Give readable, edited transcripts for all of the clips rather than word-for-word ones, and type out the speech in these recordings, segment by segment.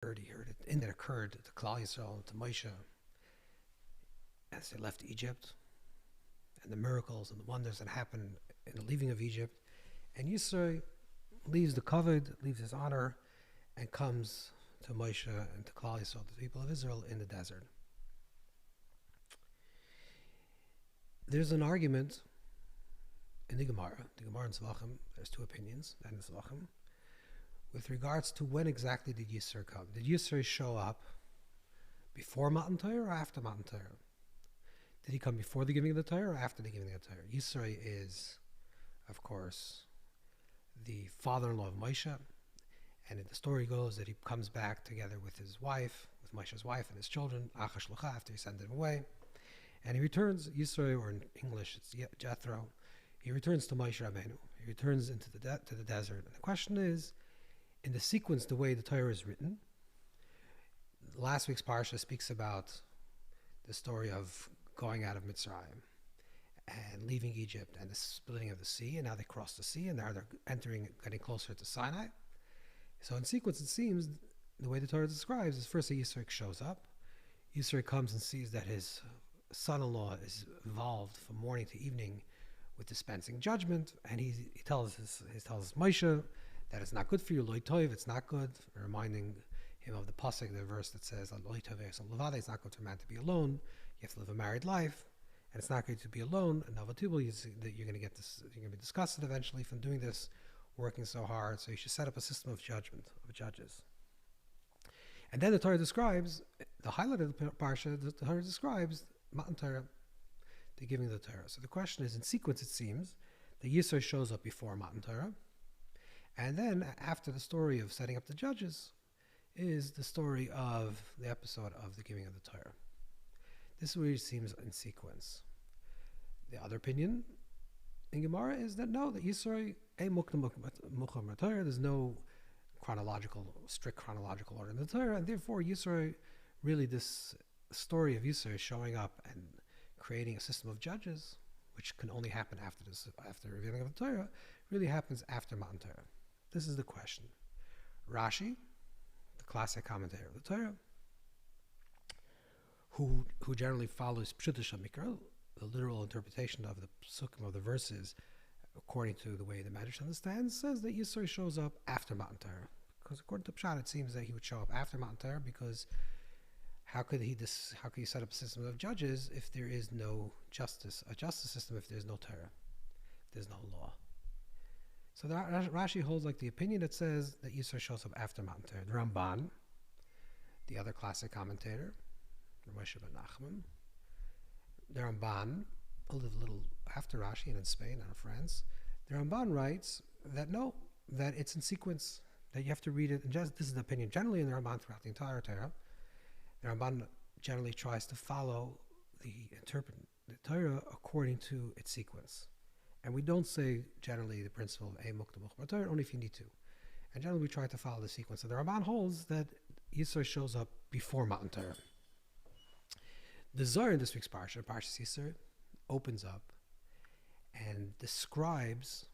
He heard it, and it occurred to Klal Yisrael, to Moshe, as they left Egypt, and the miracles and the wonders that happened in the leaving of Egypt. And Yisro leaves the covet, leaves his honor, and comes to Moshe and to Klal Yisrael, the people of Israel, in the desert. There's an argument in the Gemara in Zvachim, there's two opinions, and in Zvachim, with regards to when exactly did Yisro come. Did Yisro show up before Matan Torah or after Matan Torah? Did he come before the giving of the Torah or after the giving of the Torah? Yisro is, of course, the father-in-law of Moshe, and the story goes that he comes back together with his wife, with Moshe's wife and his children, Achashlucha, after he sent them away, and he returns, Yisro, or in English it's Jethro, he returns to Moshe Rabbeinu. He returns into the desert. And the question is, in the sequence, the way the Torah is written, last week's Parsha speaks about the story of going out of Mitzrayim and leaving Egypt and the splitting of the sea, and now they cross the sea, and now they're getting closer to Sinai. So in sequence, it seems, the way the Torah describes is first Yisro shows up. Yisro comes and sees that his son-in-law is involved from morning to evening with dispensing judgment, and he tells Moshe that it's not good for you, loy tov, it's not good, reminding him of the pasuk, the verse that says, loy tov levada, it's not good for a man to be alone, you have to live a married life, and it's not good to be alone, and Navatubal, you're going to get this, you're going to be disgusted eventually from doing this, working so hard, so you should set up a system of judgment, of judges. And then the Torah describes, the highlight of the Parsha, the Torah describes Matan Torah, the giving of the Torah. So the question is, in sequence it seems, that Yisro shows up before Matan Torah, and then after the story of setting up the judges is the story of the episode of the giving of the Torah. This is where it seems in sequence. The other opinion in Gemara is that no, that Yisro mucham Torah, there's no strict chronological order in the Torah, and therefore Yisro, really this story of Yisro showing up and creating a system of judges, which can only happen after the revealing of the Torah, really happens after Matan Torah. This is the question. Rashi, the classic commentator of the Torah, who generally follows Pshuta Mikra, the literal interpretation of the psukim of the verses, according to the way the Medrash understands, says that Yisro shows up after Matan Torah. Because according to Pshat, it seems that he would show up after Matan Torah, because how could he set up a system of judges if there is no justice, a justice system if there's no Torah, if there's no law? So Rashi holds like the opinion that says that Yisro shows up after Matan Torah. The Ramban, the other classic commentator, Moshe ben Nachman, the Ramban, who lived a little after Rashi and in Spain and in France, the Ramban writes that no, that it's in sequence, that you have to read it, and this is the opinion generally in the Ramban throughout the entire Torah. The Ramban generally tries to follow interpret the Torah according to its sequence. And we don't say generally the principle of a mukta mukhbar Torah, only if you need to. And generally we try to follow the sequence. So the Ramban holds that Yisro shows up before Matan Torah. The Zohar in this week's Parsha, Parsha Yisro, opens up and describes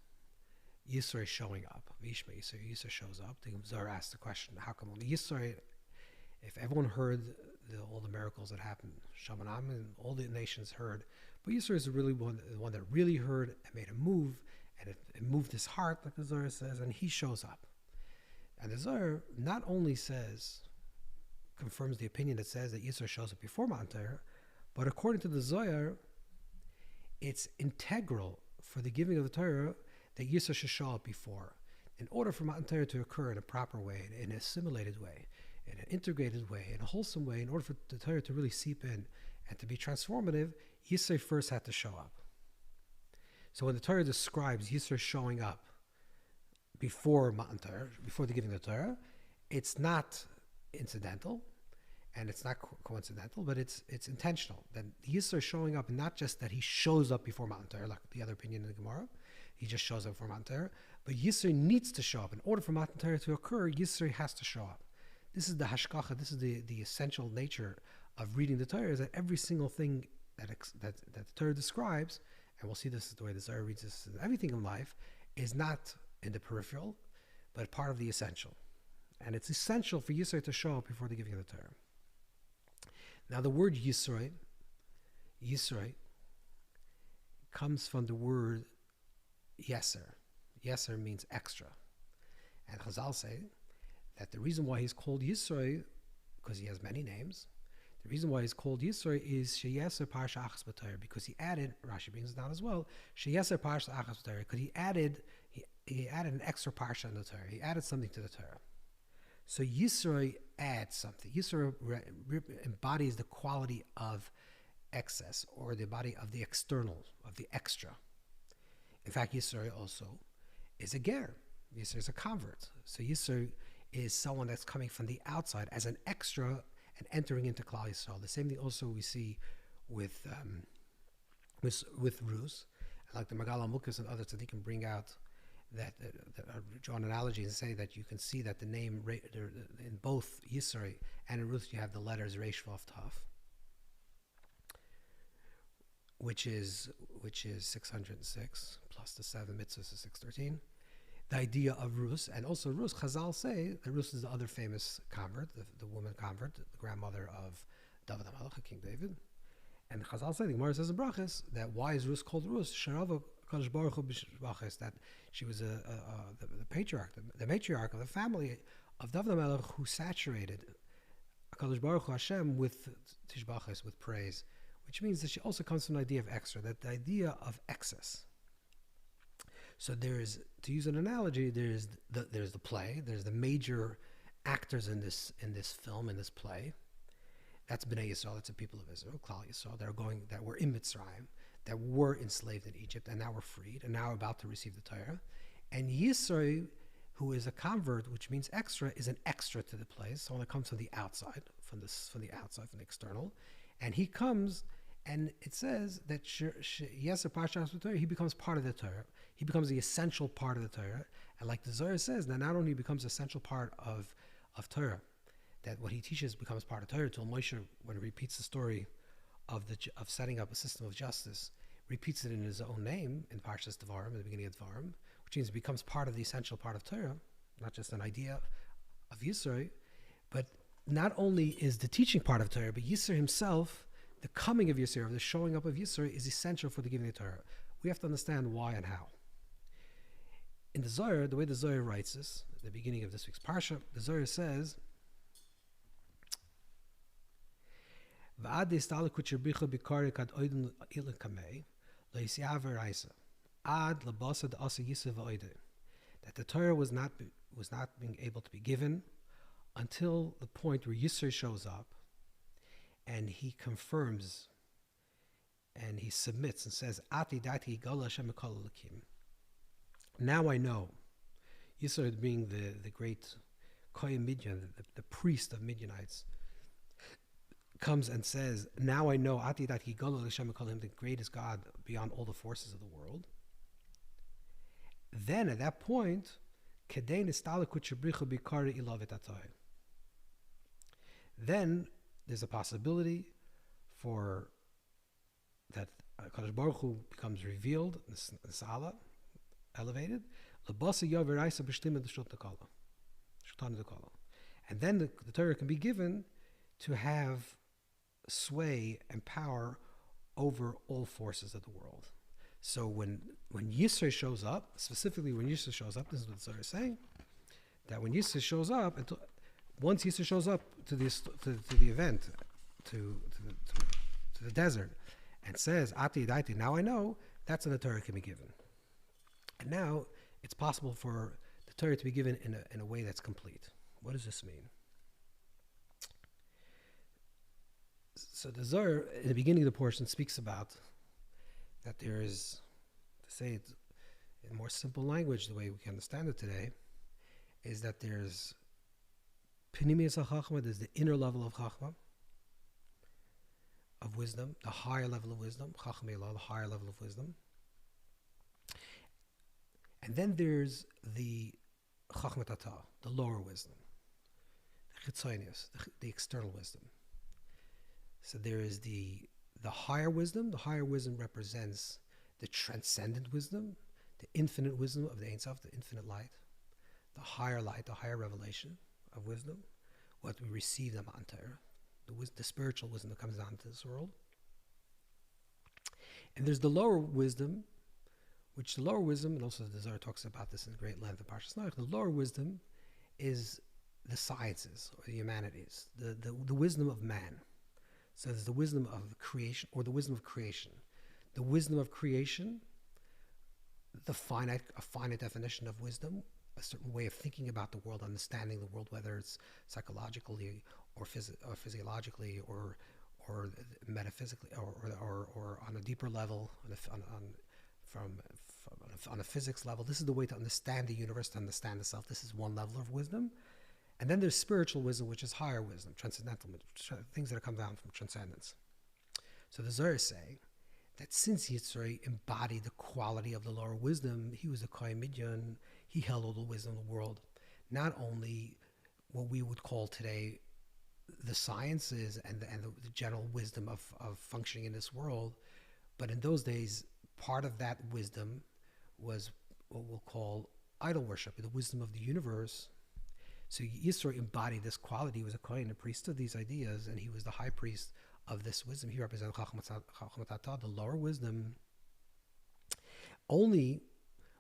Yisro showing up. Vishma Yisro shows up. The Zohar asks the question, how come only Yisro, if everyone heard all the miracles that happened, Shamanam and all the nations heard, but Yisro is really the one that really heard and made a move, and it moved his heart, like the Zohar says, and he shows up. And the Zohar not only confirms the opinion that says that Yisro shows up before Matan Torah, but according to the Zohar, it's integral for the giving of the Torah that Yisro should show up before. In order for Matan Torah to occur in a proper way, in an assimilated way, in an integrated way, in a wholesome way, in order for the Torah to really seep in and to be transformative, Yisro first had to show up. So when the Torah describes Yisro showing up before Matan Torah, before the giving of the Torah, it's not incidental and it's not coincidental, but it's intentional. That Yisro showing up, not just that he shows up before Matan Torah, like the other opinion in the Gemara, he just shows up before Matan Torah, but Yisro needs to show up. In order for Matan Torah to occur, Yisro has to show up. This is the hashkacha, this is the essential nature of reading the Torah, is that every single thing that the Torah describes, and we'll see this is the way the Zohar reads this, everything in life is not in the peripheral, but part of the essential. And it's essential for Yisro to show up before the giving of the Torah. Now the word Yisro comes from the word Yeser. Yeser means extra. And Chazal say that the reason why he's called Yisro, because he has many names, the reason why he's called Yisro is Sheyeser Parsha Achas B'Torah, because he added, Rashi brings it down as well, Sheyeser Parsha Achas B'Torah, because he added an extra Parsha in the Torah. He added something to the Torah. So Yisro adds something. Yisro embodies the quality of excess, or the body of the external, of the extra. In fact, Yisro also is a ger. Yisro is a convert. So Yisro is someone that's coming from the outside as an extra and entering into Klal Yisrael. The same thing also we see with Rus. Like the Magal HaMukas and others that they can bring out that draw an analogy and say that you can see that the name in both Yisro and in Ruth you have the letters Reish Vav Tav, which is 606 plus the 7 mitzvahs is 613. The idea of Rus, and also Rus, Chazal say that Rus is the other famous convert, the woman convert, the grandmother of David HaMelech, King David. And Chazal say, the Gemara says in Brachas, that why is Rus called Rus? Sharava Kadosh Baruch Hu b'Brachas, that she was the patriarch, the matriarch of the family of David HaMelech, who saturated Kadosh Baruch Hu Hashem with tishbachas, with praise, which means that she also comes from the idea of extra, that the idea of excess. So there's, to use an analogy, there's the play, there's the major actors in this film, in this play. That's Bnei Yisrael, that's the people of Israel, Klal Yisrael, that were in Mitzrayim, that were enslaved in Egypt, and now we're freed, and now about to receive the Torah. And Yisro, who is a convert, which means extra, is an extra to the place, someone that comes from the outside, from the external, and he comes, and it says that Yeser Parsha Torah, he becomes part of the Torah. He becomes the essential part of the Torah, and like the Zohar says, that not only becomes an essential part of Torah, that what he teaches becomes part of Torah. Till Moshe, when he repeats the story of setting up a system of justice, repeats it in his own name in Parshas Devarim, in the beginning of Devarim, which means it becomes part of the essential part of Torah, not just an idea of Yisro, but not only is the teaching part of Torah, but Yisro himself, the coming of Yisro, the showing up of Yisro, is essential for the giving of Torah. We have to understand why and how. In the Zohar, the way the Zohar writes this, at the beginning of this week's Parsha, the Zohar says, that the Torah was not being able to be given until the point where Yisro shows up and he confirms and he submits and says, now I know. Yisro being the great Kohen Midian, the priest of Midianites, comes and says, now I know, the greatest God beyond all the forces of the world. Then at that point, then there's a possibility for that Kadosh Baruch Hu becomes revealed, Sala, elevated, and then the Torah can be given to have sway and power over all forces of the world. So when Yisro shows up, specifically when Yisro shows up, this is what the Zohar is saying, that when Yisro shows up, once Yisro shows up to the event, to the desert, and says, Ati Daiti, now I know, that's when the Torah can be given. And now it's possible for the Torah to be given in a way that's complete. What does this mean? So the Zohar, in the beginning of the portion, speaks about that there is, to say it in more simple language, the way we can understand it today, is that there's Pnimius HaChachma, there's the inner level of Chachma, of wisdom, the higher level of wisdom, Chachma Elah, the higher level of wisdom. And then there's the Chachma Tata, the lower wisdom, the Chitzonius, the external wisdom. So there is the higher wisdom. The higher wisdom represents the transcendent wisdom, the infinite wisdom of the Ein Sof, the infinite light, the higher revelation of wisdom, what we receive the Matan Torah, the spiritual wisdom that comes down to this world. And there's the lower wisdom, which the lower wisdom, and also the Zohar talks about this in great length in Parsha of Yisro, the lower wisdom is the sciences or the humanities, the wisdom of man. So there's the wisdom of creation, or the wisdom of creation. The wisdom of creation, a finite definition of wisdom, a certain way of thinking about the world, understanding the world, whether it's psychologically or physiologically or metaphysically or on a deeper level, on a physics level. This is the way to understand the universe, to understand the self. This is one level of wisdom. And then there's spiritual wisdom, which is higher wisdom, transcendental, things that come down from transcendence. So the Zohar is saying that since Yitzhak embodied the quality of the lower wisdom, he was a Kohen Midyan, he held all the wisdom of the world. Not only what we would call today the sciences and the general wisdom of functioning in this world, but in those days, part of that wisdom was what we'll call idol worship, the wisdom of the universe. So Yisro embodied this quality. He was a Kohen, a priest of these ideas, and he was the high priest of this wisdom. He represented Chachmat Atah, the lower wisdom. Only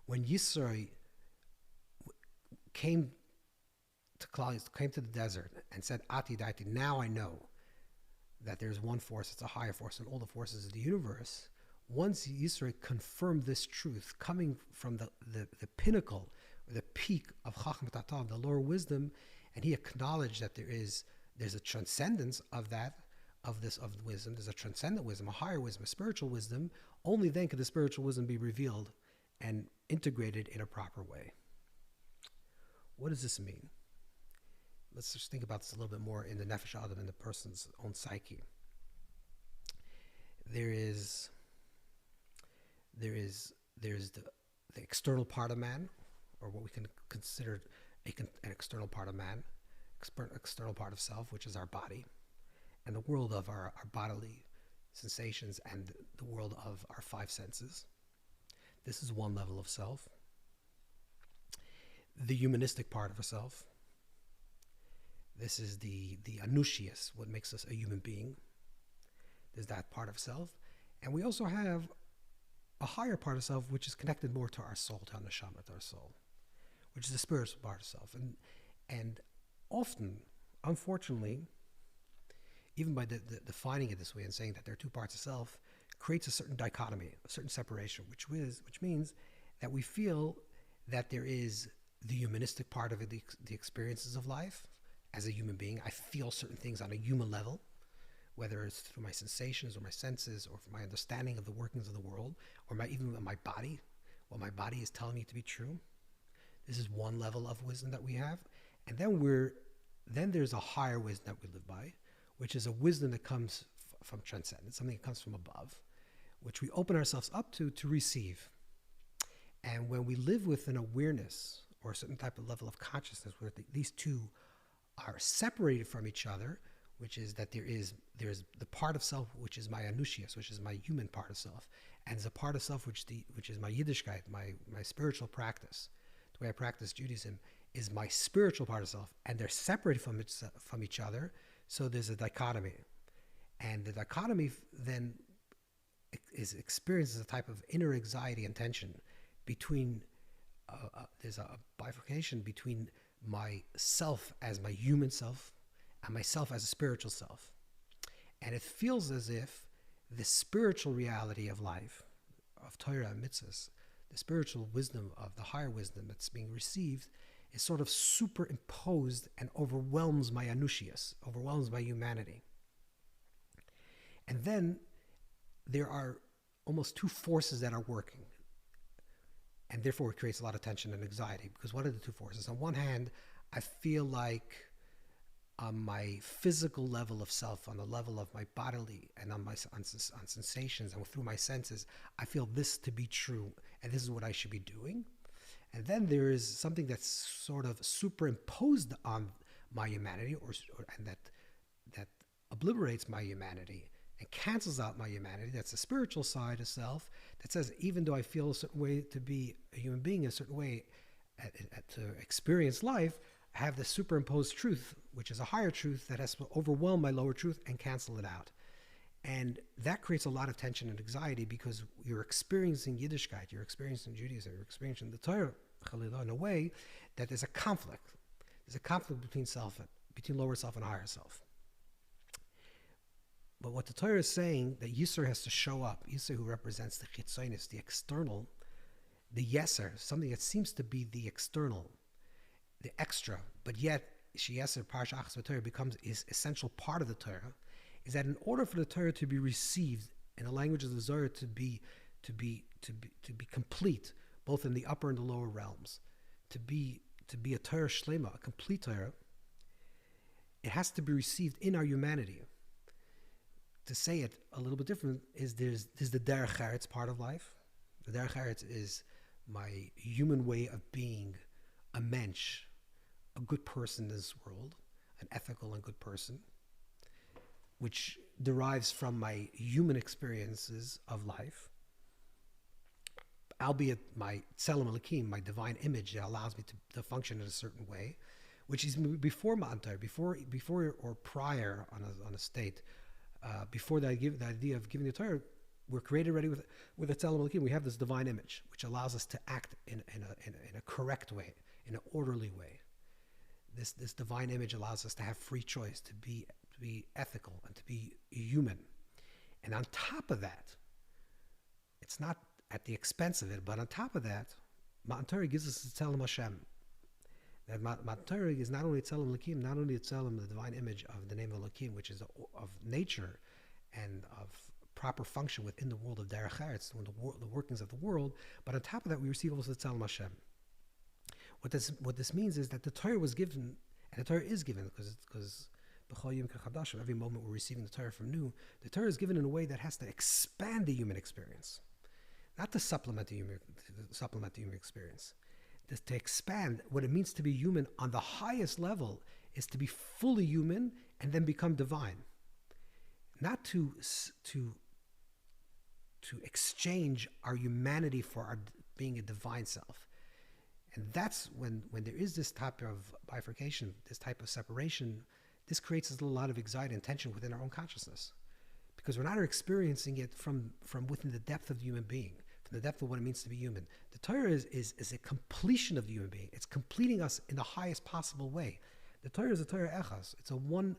when Yisro came to the desert and said, Ati Daiti, now I know that there's one force, it's a higher force, and all the forces of the universe. Once Yisro confirmed this truth, coming from the pinnacle, the peak of Chachmat Atah, the lower wisdom, and he acknowledged that there's a transcendence of wisdom. There's a transcendent wisdom, a higher wisdom, a spiritual wisdom. Only then could the spiritual wisdom be revealed and integrated in a proper way. What does this mean? Let's just think about this a little bit more in the Nefesh Adam, in the person's own psyche. There's the external part of man, or what we can consider an external part of man, external part of self, which is our body, and the world of our bodily sensations and the world of our five senses. This is one level of self. The humanistic part of a self. This is the anushias, what makes us a human being. There's that part of self. And we also have a higher part of self, which is connected more to our soul, to our neshama, to our soul, which is the spiritual part of self. And often, unfortunately, even by defining it this way and saying that there are two parts of self, creates a certain dichotomy, a certain separation, which means that we feel that there is the humanistic part of it, the experiences of life. As a human being, I feel certain things on a human level, whether it's through my sensations or my senses or my understanding of the workings of the world, or even my body, what my body is telling me to be true. This is one level of wisdom that we have. And then there's a higher wisdom that we live by, which is a wisdom that comes from transcendence, something that comes from above, which we open ourselves up to receive. And when we live with an awareness or a certain type of level of consciousness where these two are separated from each other, which is that there's the part of self which is my anushias, which is my human part of self, and there's a part of self which is my Yiddishkeit, my spiritual practice. The way I practice Judaism is my spiritual part of self, and they're separated from each other. So there's a dichotomy, and the dichotomy then is experienced as a type of inner anxiety and tension between. There's a bifurcation between my self as my human self and myself as a spiritual self. And it feels as if the spiritual reality of life, of Torah and mitzvahs, the spiritual wisdom of the higher wisdom that's being received, is sort of superimposed and overwhelms my anushias, overwhelms my humanity. And then there are almost two forces that are working. And therefore it creates a lot of tension and anxiety, because what are the two forces? On one hand, I feel like on my physical level of self, on the level of my bodily and on sensations and through my senses, I feel this to be true, and this is what I should be doing. And then there is something that's sort of superimposed on my humanity, and that obliterates my humanity and cancels out my humanity. That's the spiritual side of self that says, even though I feel a certain way to be a human being, a certain way to experience life, have the superimposed truth, which is a higher truth that has to overwhelm my lower truth and cancel it out. And that creates a lot of tension and anxiety because you're experiencing Yiddishkeit, you're experiencing Judaism, you're experiencing the Torah in a way that there's a conflict. There's a conflict between lower self and higher self. But what the Torah is saying, that Yisro has to show up, Yisro who represents the Chitzonis, the external, the Yeser, something that seems to be the external, the extra, but yet Yeser, Parsha of Yisro is essential part of the Torah, is that in order for the Torah to be received in the language of the Zohar to be complete, both in the upper and the lower realms, to be a Torah Shlema, a complete Torah, it has to be received in our humanity. To say it a little bit different is there's the Derech Eretz part of life. The Derech Eretz is my human way of being a mensch, a good person in this world, an ethical and good person, which derives from my human experiences of life, albeit my Tzelem Elokim, my divine image that allows me to function in a certain way, which is before Matan Torah, before or prior on a state, before the idea of giving the Torah, we're created already with a Tzelem Elokim. We have this divine image, which allows us to act in a correct way, in an orderly way. This divine image allows us to have free choice, to be ethical and to be human. And on top of that, it's not at the expense of it, but on top of that, Matan Torah gives us the Tzelem Hashem. That Matan Torah is not only Tzelem Elokim, not only Tzelem, the divine image of the name of Elokim, which is of nature and of proper function within the world of Derech Eretz, the workings of the world, but on top of that, we receive also the Tzelem Hashem. What this means is that the Torah was given, and the Torah is given, because every moment we're receiving the Torah from new, the Torah is given in a way that has to expand the human experience, not to supplement the human experience. To expand what it means to be human on the highest level is to be fully human and then become divine, not to exchange our humanity for our being a divine self. And that's when there is this type of bifurcation, this type of separation, this creates a lot of anxiety and tension within our own consciousness, because we're not experiencing it from within the depth of the human being, from the depth of what it means to be human. The Torah is a completion of the human being. It's completing us in the highest possible way. The Torah is a Torah Echas. It's a one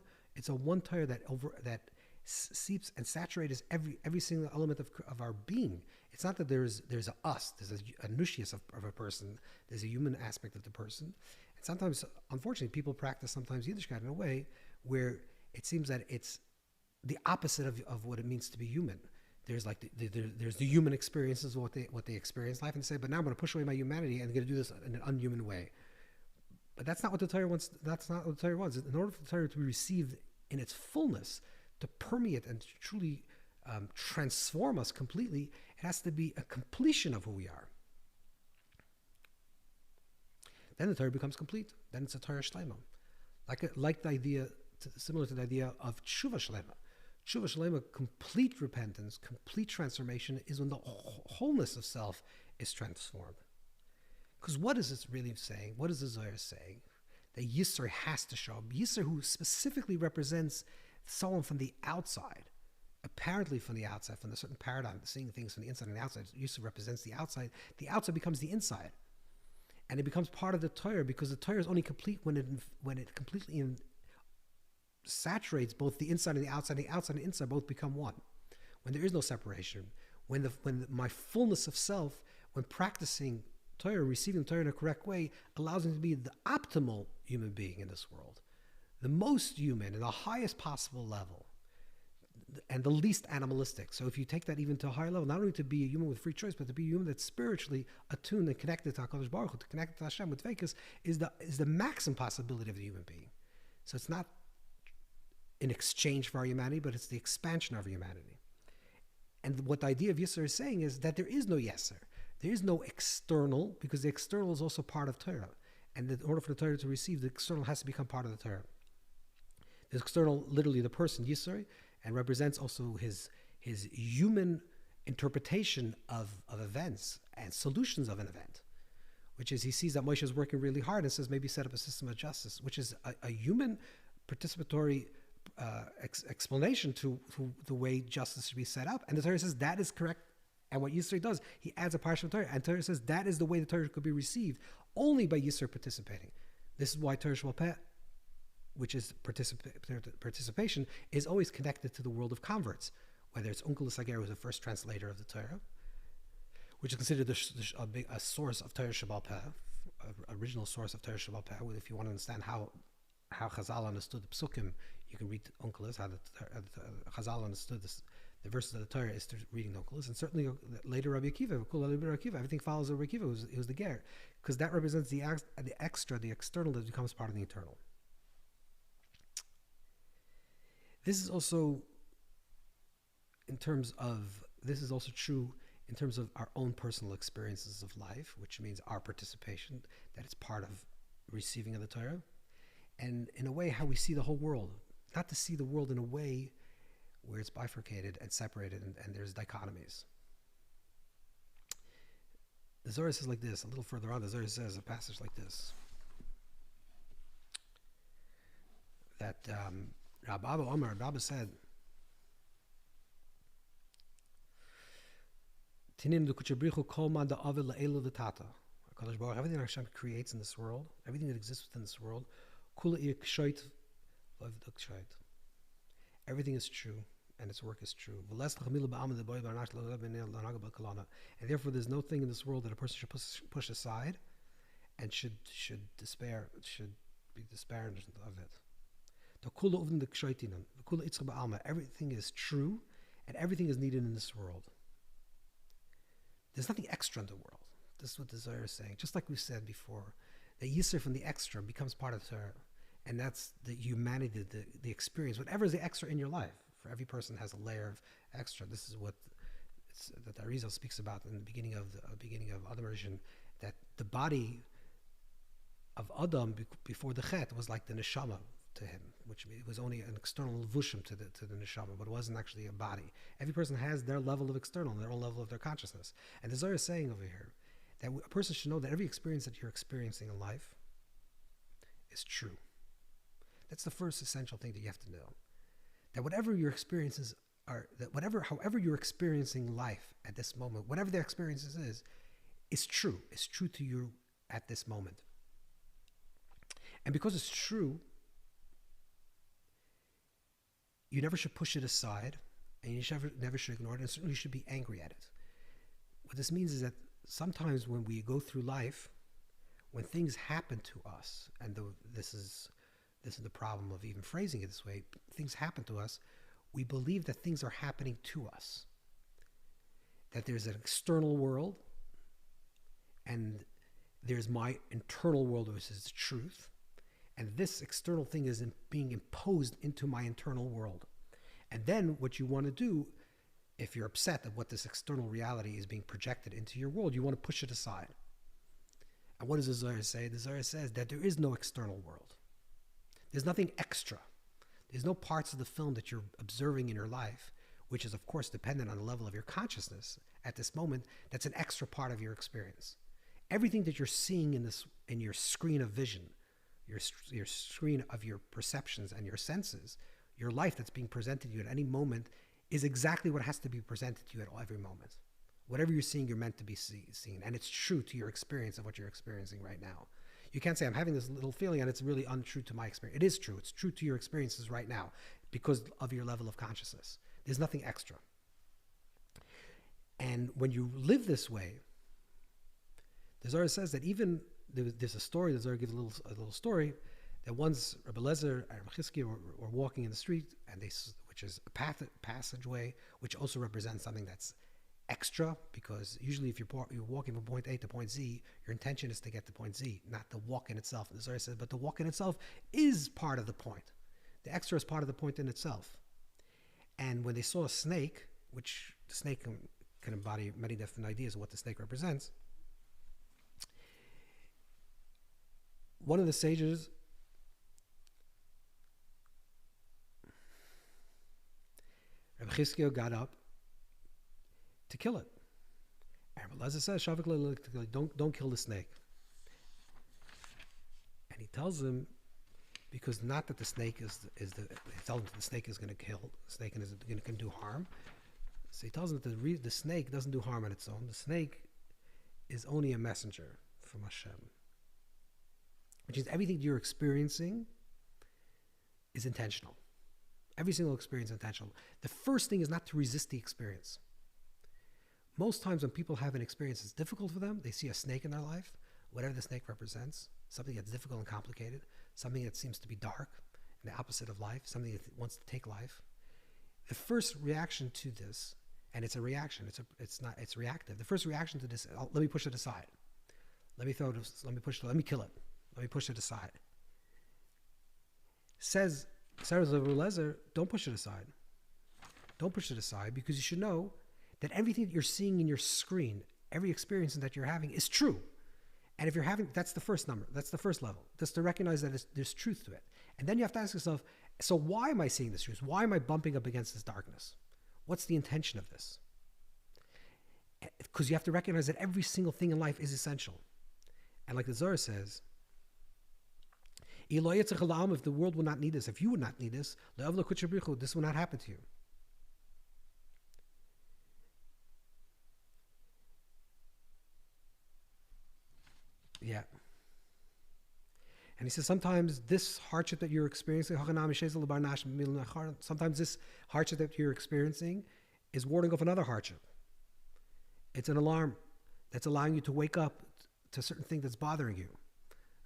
Torah that seeps and saturates every single element of our being. It's not that there's a us, there's a nushias of a person, there's a human aspect of the person. And sometimes, unfortunately, people practice sometimes Yiddishkeit in a way where it seems that it's the opposite of what it means to be human. There's like there's the human experiences of what they experience in life, and say, but now I'm going to push away my humanity and I'm going to do this in an unhuman way. But that's not what the Torah wants. That's not what the Torah wants. In order for the Torah to be received in its fullness, to permeate and to truly transform us completely, it has to be a completion of who we are. Then the Torah becomes complete. Then it's a Torah Shlema, like the idea, similar to the idea of Tshuva Shlema. Tshuva Shlema, complete repentance, complete transformation, is when the wholeness of self is transformed. Because what is this really saying? What is the Zohar saying? That Yisro has to show up. Yisro, who specifically represents someone from the outside, apparently from the outside, from a certain paradigm, seeing things from the inside and the outside. Yisro represents the outside. The outside becomes the inside. And it becomes part of the Torah, because the Torah is only complete when it completely saturates both the inside and the outside and the inside both become one. When there is no separation, when my fullness of self, when practicing Torah, receiving Torah in a correct way, allows me to be the optimal human being in this world, the most human in the highest possible level, and the least animalistic. So if you take that even to a higher level, not only to be a human with free choice, but to be a human that's spiritually attuned and connected to HaKadosh Baruch Hu, to connect to Hashem with Vekas, is the maximum possibility of the human being. So it's not in exchange for our humanity, but it's the expansion of our humanity. And what the idea of Yisro is saying is that there is no Yeser. There is no external, because the external is also part of Torah. And in order for the Torah to receive, the external has to become part of the Torah. The external, literally the person, Yisro, and represents also his human interpretation of events and solutions of an event, which is he sees that Moshe is working really hard and says maybe set up a system of justice, which is a human participatory explanation to the way justice should be set up. And the Torah says that is correct. And what Yisro does, he adds a Parsha of Torah, and Torah says that is the way the Torah could be received, only by Yisro participating. This is why Torah Sheba'al Peh, which is participation, is always connected to the world of converts, whether it's Uncle Sager, who's the first translator of the Torah, which is considered a source of Torah Sheba'al Peh, original source of Torah Sheba'al Peh. If you want to understand how Chazal understood the Psukim, you can read Unkelos, how the Chazal understood the verses of the Torah is through reading the Unkelos. And certainly later Rabbi Akiva, everything follows Rabbi Akiva, who's the Ger, because that represents the extra, the external that becomes part of the internal. This is also true in terms of our own personal experiences of life, which means our participation, that it's part of receiving of the Torah, and in a way how we see the whole world. Not to see the world in a way where it's bifurcated and separated and there's dichotomies. The Zohar says like this, a little further on, the Zohar says a passage like this, that Rabbi said, everything Hashem creates in this world, everything that exists within this world, everything is true, and its work is true. And therefore, there's no thing in this world that a person should push aside and should despair, should be despairing of it. Everything is true, and everything is needed in this world. There's nothing extra in the world. This is what the Zohar is saying. Just like we said before, the Yisro from the extra becomes part of the Torah. And that's the humanity, the experience. Whatever is the extra in your life. For every person has a layer of extra. This is what that the Arizal speaks about in the beginning of Adam Rishon, that the body of Adam before the Chet was like the neshama to him, which it was only an external levushim to the neshama, but it wasn't actually a body. Every person has their level of external, their own level of their consciousness. And the Zohar is saying over here that a person should know that every experience that you're experiencing in life is true. That's the first essential thing that you have to know. That whatever your experiences are, however you're experiencing life at this moment, whatever the experiences is true. It's true to you at this moment. And because it's true, you never should push it aside, and you never should ignore it, and certainly you should be angry at it. What this means is that sometimes when we go through life, when things happen to us, and this is the problem of even phrasing it this way, things happen to us, we believe that things are happening to us. That there's an external world, and there's my internal world, which is truth, and this external thing is being imposed into my internal world. And then what you want to do, if you're upset at what this external reality is being projected into your world, you want to push it aside. And what does the Zohar say? The Zohar says that there is no external world. There's nothing extra. There's no parts of the film that you're observing in your life, which is of course dependent on the level of your consciousness at this moment, that's an extra part of your experience. Everything that you're seeing in your screen of vision, your screen of your perceptions and your senses, your life that's being presented to you at any moment is exactly what has to be presented to you at every moment. Whatever you're seeing, you're meant to be seen. And it's true to your experience of what you're experiencing right now. You can't say, I'm having this little feeling and it's really untrue to my experience. It is true. It's true to your experiences right now because of your level of consciousness. There's nothing extra. And when you live this way, the Zohar says that even, there's a story, the Zohar gives a little story, that once Rabbi Lezer and Rabbi Chizkiah were walking in the street, and which is a passageway, which also represents something that's extra, because usually if you're walking from point A to point Z, your intention is to get to point Z, not the walk in itself. And the Zohar says, but the walk in itself is part of the point. The extra is part of the point in itself. And when they saw a snake, which the snake can embody many different ideas of what the snake represents, one of the sages Rabbi Chizkiah got up to kill it. And Rabbi Lezer says, don't kill the snake. And he tells him, because not that the snake he tells him that the snake is going to kill, the snake is going to do harm. So he tells him that the snake doesn't do harm on its own. The snake is only a messenger from Hashem. Which means everything you're experiencing is intentional. Every single experience is intentional. The first thing is not to resist the experience. Most times when people have an experience that's difficult for them, they see a snake in their life, whatever the snake represents, something that's difficult and complicated, something that seems to be dark, and the opposite of life, something that wants to take life. The first reaction to this, and it's a reaction, it's reactive. The first reaction to this, let me push it aside. Let me kill it. Let me push it aside. Says Sarah's of Lezer, don't push it aside. Don't push it aside, because you should know that everything that you're seeing in your screen, every experience that you're having is true. And if you're having, that's the first number, that's the first level, just to recognize that there's truth to it. And then you have to ask yourself, so why am I seeing this truth? Why am I bumping up against this darkness? What's the intention of this? Because you have to recognize that every single thing in life is essential. And like the Zohar says, if the world would not need this, if you would not need this, this will not happen to you. Yeah. And he says sometimes this hardship that you're experiencing, sometimes this hardship that you're experiencing is warding off another hardship. It's an alarm that's allowing you to wake up to a certain thing that's bothering you,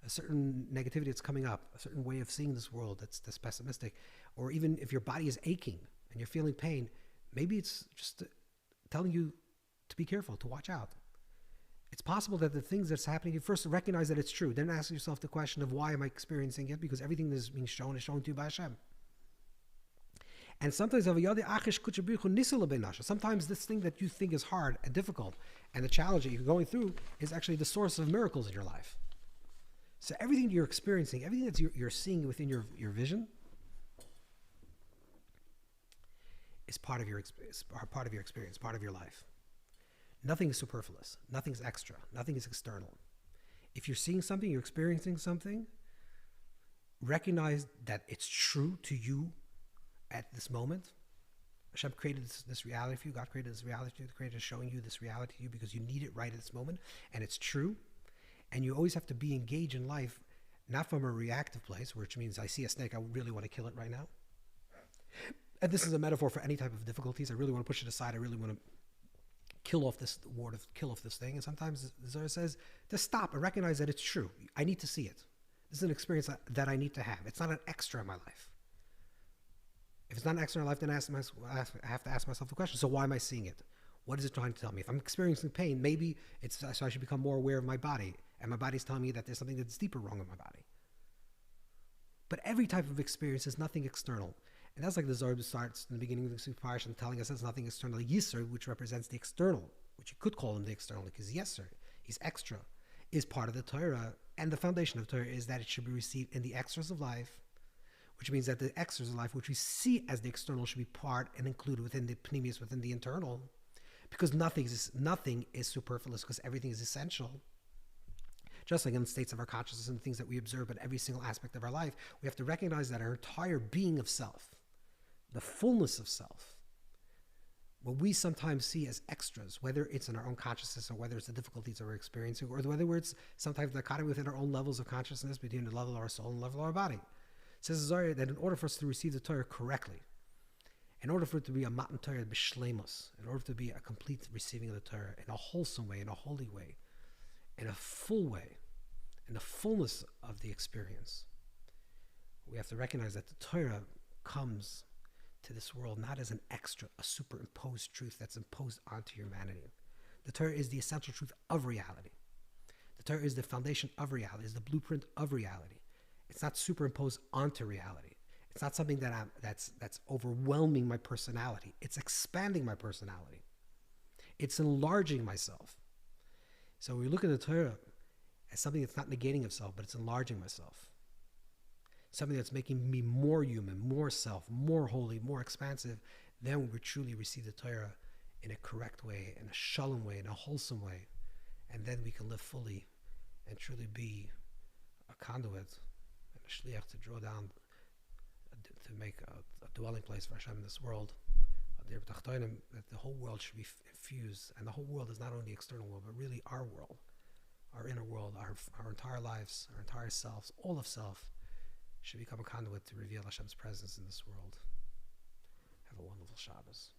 a certain negativity that's coming up, a certain way of seeing this world that's pessimistic. Or even if your body is aching and you're feeling pain, maybe it's just telling you to be careful, to watch out. It's possible that the things that's happening, you first recognize that it's true. Then ask yourself the question of why am I experiencing it? Because everything that is being shown is shown to you by Hashem. And sometimes this thing that you think is hard and difficult and the challenge that you're going through is actually the source of miracles in your life. So everything you're experiencing, everything that you're seeing within your vision is part of your experience, part of your life. Nothing is superfluous. Nothing is extra. Nothing is external. If you're seeing something, you're experiencing something, recognize that it's true to you at this moment. Hashem created this reality for you. God created this reality for you. The Creator is showing you this reality to you because you need it right at this moment, and it's true. And you always have to be engaged in life, not from a reactive place, which means I see a snake, I really want to kill it right now. And this is a metaphor for any type of difficulties. I really want to push it aside. I really want to kill off this thing. And sometimes the Zohar says, just stop and recognize that it's true. I need to see it. This is an experience that I need to have. It's not an extra in my life. If it's not an extra in my life, then I have to ask myself the question, so why am I seeing it? What is it trying to tell me? If I'm experiencing pain, maybe it's so I should become more aware of my body. And my body's telling me that there's something that's deeper wrong in my body. But every type of experience is nothing external. And that's like the Zohar starts in the beginning of the Parsha and telling us there's nothing external. Yisro, which represents the external, which you could call him the external because Yisro, he's extra, is part of the Torah. And the foundation of Torah is that it should be received in the extras of life, which means that the extras of life, which we see as the external, should be part and included within the pneumius, within the internal, because nothing is superfluous, because everything is essential. Just like in the states of our consciousness and the things that we observe in every single aspect of our life, we have to recognize that our entire being of self, the fullness of self, what we sometimes see as extras, whether it's in our own consciousness or whether it's the difficulties that we're experiencing, or whether it's sometimes dichotomy within our own levels of consciousness between the level of our soul and the level of our body. It says Zohar that in order for us to receive the Torah correctly, in order for it to be a matan Torah b'shleimus, in order to be a complete receiving of the Torah in a wholesome way, in a holy way, in a full way, in the fullness of the experience, we have to recognize that the Torah comes to this world not as an extra, a superimposed truth that's imposed onto humanity. The Torah is the essential truth of reality. The Torah is the foundation of reality, is the blueprint of reality. It's not superimposed onto reality. It's not something that's overwhelming my personality. It's expanding my personality. It's enlarging myself. So we look at the Torah as something that's not negating itself, but it's enlarging myself. Something that's making me more human, more self, more holy, more expansive. Then we truly receive the Torah in a correct way, in a shalom way, in a wholesome way. And then we can live fully and truly be a conduit and a shliach to draw down, to make a dwelling place for Hashem in this world. That the whole world should be infused, and the whole world is not only the external world, but really our world, our inner world, our entire lives, our entire selves, all of self, should become a conduit to reveal Hashem's presence in this world. Have a wonderful Shabbos.